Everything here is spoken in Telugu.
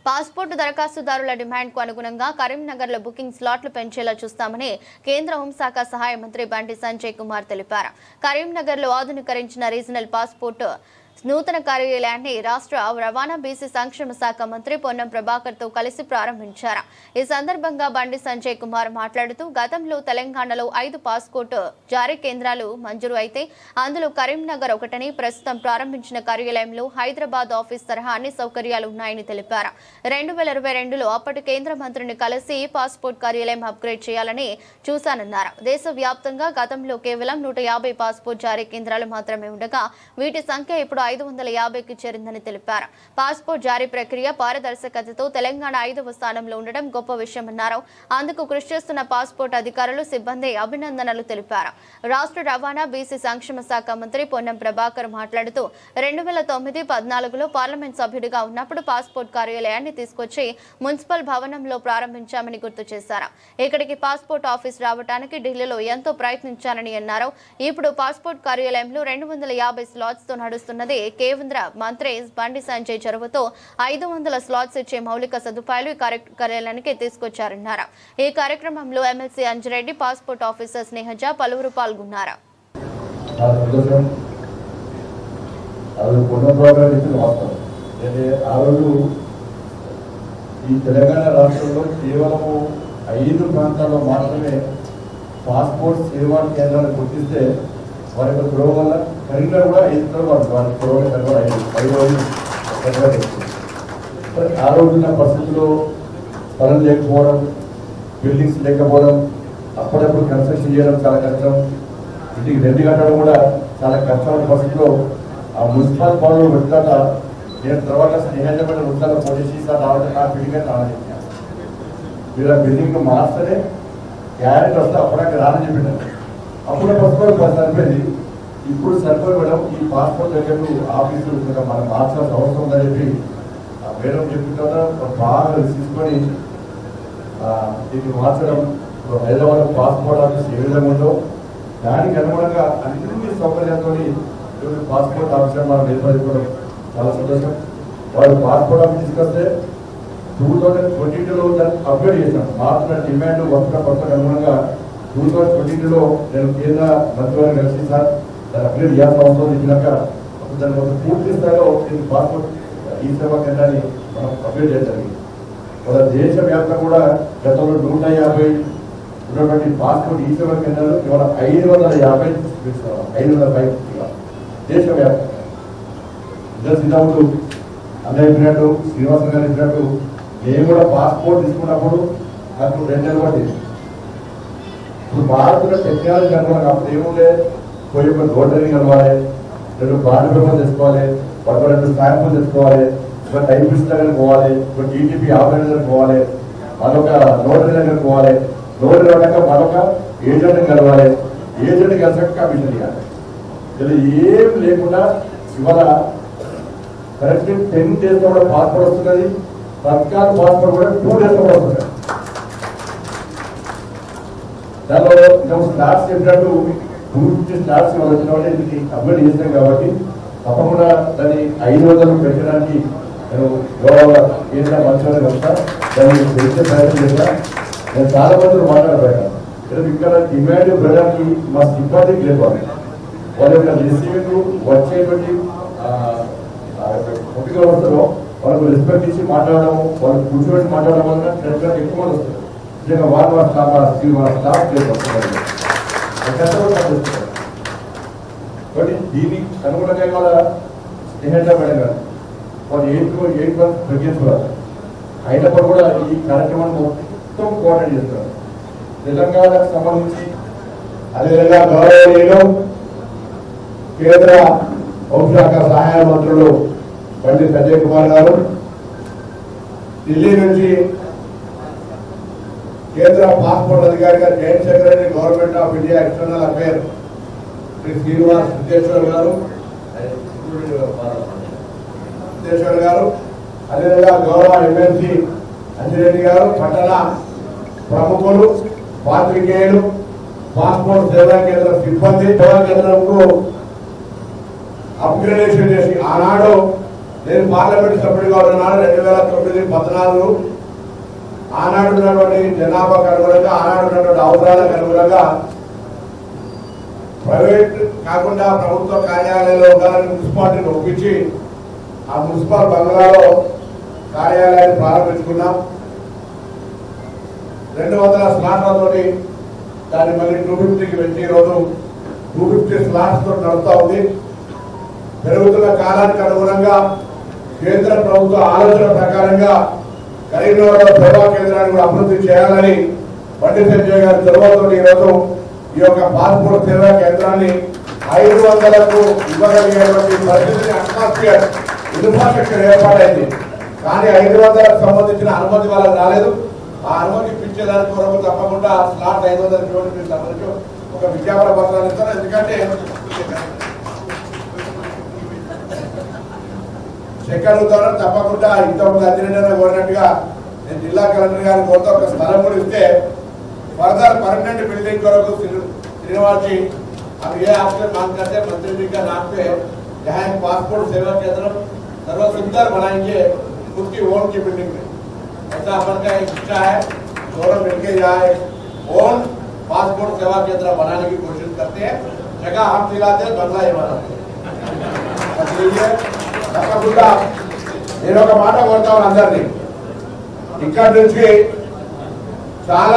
పాస్పోర్టు దరఖాస్తుదారుల డిమాండ్కు అనుగుణంగా కరీంనగర్లో బుకింగ్ స్లాట్లు పెంచేలా చూస్తామని కేంద్ర హోంశాఖ సహాయ మంత్రి బండి సంజయ్ కుమార్ తెలిపారు. కరీంనగర్లో ఆధునీకరించిన రీజనల్ పాస్పోర్టు నూతన కార్యాలయాన్ని రాష్ట్ర రవాణా బీసీ సంక్షేమ శాఖ మంత్రి పొన్నం ప్రభాకర్ తో కలిసి ప్రారంభించారు. ఈ సందర్భంగా బండి సంజయ్ కుమార్ మాట్లాడుతూ గతంలో తెలంగాణలో 5 పాస్పోర్టు జారీ కేంద్రాలు మంజూరు అయితే అందులో కరీంనగర్ ఒకటని, ప్రస్తుతం ప్రారంభించిన కార్యాలయంలో హైదరాబాద్ ఆఫీస్ తరహా అన్ని సౌకర్యాలు ఉన్నాయని తెలిపారు. 2022లో అప్పటి కేంద్ర మంత్రిని కలిసి పాస్పోర్ట్ కార్యాలయం అప్గ్రేడ్ చేయాలని చూశానన్నారు. దేశవ్యాప్తంగా గతంలో కేవలం 150 పాస్పోర్ట్ జారీ కేంద్రాలు మాత్రమే ఉండగా వీటి సంఖ్య ఇప్పుడు 550కి చేరిందని తెలిపారు. పాస్పోర్ట్ జారీ ప్రక్రియ పారదర్శకతతో తెలంగాణ 5వ స్థానంలో ఉండడం గొప్ప విషయమన్నారు. అందుకు కృషి చేస్తున్న పాస్పోర్ట్ అధికారులు, సిబ్బంది అభినందనలు తెలిపారు. రాష్ట్ర రవాణా బీసీ సంక్షేమ శాఖ మంత్రి పొన్నం ప్రభాకర్ మాట్లాడుతూ 2009-14లో పార్లమెంట్ సభ్యుడిగా ఉన్నప్పుడు పాస్పోర్ట్ కార్యాలయాన్ని తీసుకొచ్చి మున్సిపల్ భవనంలో ప్రారంభించామని గుర్తు చేశారు. ఇక్కడికి పాస్పోర్ట్ ఆఫీస్ రావడానికి ఢిల్లీలో ఎంతో ప్రయత్నించానని అన్నారు. ఇప్పుడు పాస్పోర్ట్ కార్యాలయంలో 250 స్లాట్స్ తో నడుస్తున్నది. కేంద్ర మంత్రి బండి సంజయ్ చొరవతో 500 స్లాట్స్ ఇచ్చే మౌలిక సదుపాయాలు ఈ కార్యాలయానికి తీసుకొచ్చారన్నారు. ఈ కార్యక్రమంలో MLC Anji Reddy, passport officer Snehaja పలువురు పాల్గొన్నారు. తెలంగాణ రాష్ట్రంలో కేవలం 5 ప్రాంతాల్లో మాత్రమే పాస్పోర్ట్ సేవా కేంద్రాలు గుర్తిస్తే వారి యొక్క గొడవ వల్ల కరీంనగర్ కూడా 5 వారి గొడవ 5 ఆ రోజున్న పరిస్థితుల్లో స్థలం లేకపోవడం, బిల్డింగ్స్ లేకపోవడం, అప్పుడప్పుడు కన్స్ట్రక్షన్ చేయడం చాలా కష్టం, ఇంటికి రెంట్ కట్టడం కూడా చాలా కష్టమైన పరిస్థితిలో ఆ మున్సిపల్ పనులు వచ్చాక నేను తర్వాత స్నేహితుల వృత్తాలు పోలీసు రావడం నా బిల్డింగ్ రావాలని మీరు ఆ బిల్డింగ్ మార్స్తేనే గ్యారెంటీ వస్తే అప్పటికి రాని చెప్పినారు. అప్పుడు పాస్పోర్ట్ సరిపోయింది. ఇప్పుడు సరిపోయి మేడం ఈ పాస్పోర్ట్ దగ్గర ఆఫీసు మనం మార్చాల్సిన అవసరం ఉందని చెప్పి మేడం చెప్పిన తర్వాత బాగా తీసుకొని దీన్ని మార్చడం. హైదరాబాద్ పాస్పోర్ట్ ఆఫీస్ ఏ విధంగా ఉందో దానికి అనుగుణంగా అన్ని సౌకర్యాలతో పాస్పోర్ట్ ఆఫీసర్ మనం ఏర్పరచుకోవడం చాలా సంతోషం. వాళ్ళు పాస్పోర్ట్ ఆఫీస్ తీసుకొస్తే 2022లో దాన్ని అప్గ్రేడ్ చేశాం. మారుతున్న డిమాండ్ వస్తున్న కొత్తకు అనుగుణంగా 2022లో నేను కేంద్ర మంత్రివర్గం కలిసి సార్ దాన్ని అప్గ్రేడ్ చేయాల్సిన అవసరం ఇచ్చినాక దాన్ని ఒక పూర్తి స్థాయిలో పాస్పోర్ట్ ఈ సేవా కేంద్రాన్ని మనం అప్గ్రేడ్ చేయగలిగింది. మన దేశవ్యాప్తంగా కూడా గతంలో 150 ఉన్నటువంటి పాస్పోర్ట్ ఈ సేవా కేంద్రాలు కేవలం 550 దేశవ్యాప్తంగా. ఇద్దరు సిద్ధముడు అన్నయ్య చెప్పినట్టు, శ్రీనివాసన్ గారు చెప్పినట్టు నేను కూడా పాస్పోర్ట్ తీసుకున్నప్పుడు నాకు 2 నెలలు పట్టింది. ఇప్పుడు మారుతున్న టెక్నాలజీ అనుకున్నాను. అప్పుడు ఏముండే పోయి ఒక నోటరీ కలవాలి, 2 బాండ్ పేపర్ తెచ్చుకోవాలి, 2 స్టాంపులు తెచ్చుకోవాలి, ఒక టైపిస్ట్ దగ్గర పోవాలి, ఒక టీటీపీ ఆపరేటర్ దగ్గర పోవాలి, మరొక నోటరీ దగ్గర పోవాలి, నోటరీ వచ్చాక మరొక ఏజెంట్ కలవాలి, ఏజెంట్ కలిసాక కమిషన్ ఇవ్వాలి. ఇలా ఏం లేకుండా ఇవాళ కరెక్ట్ 10 days కూడా పాస్పోర్ట్ వస్తున్నది. తత్కాల పాస్పోర్ట్ కూడా 2 days కూడా వస్తుంది. దానిలో స్టార్ట్స్ చెప్పినట్టు 250 స్టార్ట్స్ వచ్చిన వాళ్ళే దీన్ని అప్గ్రేడ్ చేస్తాం కాబట్టి తప్పకుండా దాన్ని 500 పెట్టడానికి నేను గౌరవ కేంద్ర మంత్రి వస్తా, దాన్ని పెంచే ప్రయత్నం చేస్తా. నేను చాలా మంది మాట్లాడబోయాను. ఇక్కడ డిమాండ్ పెరగడానికి మా సిబ్బందికి లేదు. వాళ్ళ యొక్క రిసీవింగ్ వచ్చేటువంటి ఒప్పిక వస్తారో వాళ్ళకు రెస్పెక్ట్ ఇచ్చి మాట్లాడడం, వాళ్ళు కూర్చోబెట్టి మాట్లాడడం వల్ల ఎక్కువ మంది వస్తారు. నిజంగా వాళ్ళ స్టాఫ్ లేదు కాబట్టి దీనికి అనుగుణంగా వాళ్ళ స్నేహితుల మేడం గారు వాళ్ళు 8 months తగ్గించుకోవాలి. అయినప్పుడు కూడా ఈ కార్యక్రమాన్ని మొత్తం కోఆర్డినేట్ చేస్తారు. తెలంగాణకు సంబంధించి అదేవిధంగా గౌరవనీయులు కేంద్ర హోంశాఖ సహాయ మంత్రులు బండి సంజయ్ కుమార్ గారు, ఢిల్లీ నుంచి కేంద్ర పాస్పోర్ట్ అధికారిగా joint secretary government of India external affair Shri Srinivas Siddheshwar గారు, అదేవిధంగా గౌరవ ఎమ్మెల్సీ అంజిరెడ్డి గారు, పట్టణ ప్రముఖులు, పాత్రికేయులు, పాస్పోర్ట్ సేవా కేంద్ర సిబ్బంది సేవా కేంద్రంకు అప్గ్రేడేషన్ చేసి ఆనాడు నేను పార్లమెంట్ సభ్యుడిగా ఉన్నాను 2009-14 ఆనాడు ఉన్నటువంటి జనాభాకు అనుగుణంగా ఆనాడు ఉన్నటువంటి అవసరాలకు అనుగుణంగా ప్రైవేట్ కాకుండా ప్రభుత్వ కార్యాలయంలో ఉండాలని మున్సిపాలిటీని ఒప్పించి ఆ మున్సిపల్ బంగ్లాలో కార్యాలయాన్ని ప్రారంభించుకున్నాం. 200 స్లాట్లతో దాన్ని మళ్ళీ 250కి పెంచి ఈరోజు 250 స్లాట్స్ తో నడుస్తూ ఉంది. పెరుగుతున్న కాలానికి అనుగుణంగా కేంద్ర ప్రభుత్వ ఆలోచన ప్రకారంగా కరీంనగర్ సేవా కేంద్రాన్ని కూడా అభివృద్ధి చేయాలని బండి సంజయ్ గారి చొరవతో ఈరోజు ఈ యొక్క పాస్పోర్ట్ సేవా కేంద్రాన్ని 500కు ఇవ్వగలిగేటువంటి పరిస్థితిని అట్మాస్ఫియర్ ఇన్ఫ్రాస్ట్రక్చర్ ఏర్పాటైంది. కానీ 500కు సంబంధించిన అనుమతి వాళ్ళకి రాలేదు. ఆ అనుమతి ఇప్పించేదానికి కొరకు తప్పకుండా స్లాట్ 500 కిలోమీటర్లకు సంబంధించి ఒక విజ్ఞాపన పత్రాలు ఇస్తారు. ఎందుకంటే చెక్ అడుగుతారు తప్పకుండా ఇంతకుముందు అధినేత కోరినట్టుగా నేను జిల్లా కలెక్టర్ గారిని కోరుతూ ఒక స్థలం కూడా ఇస్తే फर्दर परमानेंट बिल्डिंग करो श्रीनिवास जी अब ये आपसे मांग करते हैं मंत्री जी का नाम पे यहाँ एक पासपोर्ट सेवा केंद्र सर्व सुंदर बनाएंगे खुद की ओन की बिल्डिंग में। ऐसा अपन का एक इच्छा है दोनों मिलकर यहाँ ओन पासपोर्ट सेवा केंद्र बनाने की कोशिश करते हैं। जगह हम दिलाते हैं बंगला ये बनाते నేను ఒక మాట కోరుతాను అందరినీ ఇక్కడ నుంచి చాలా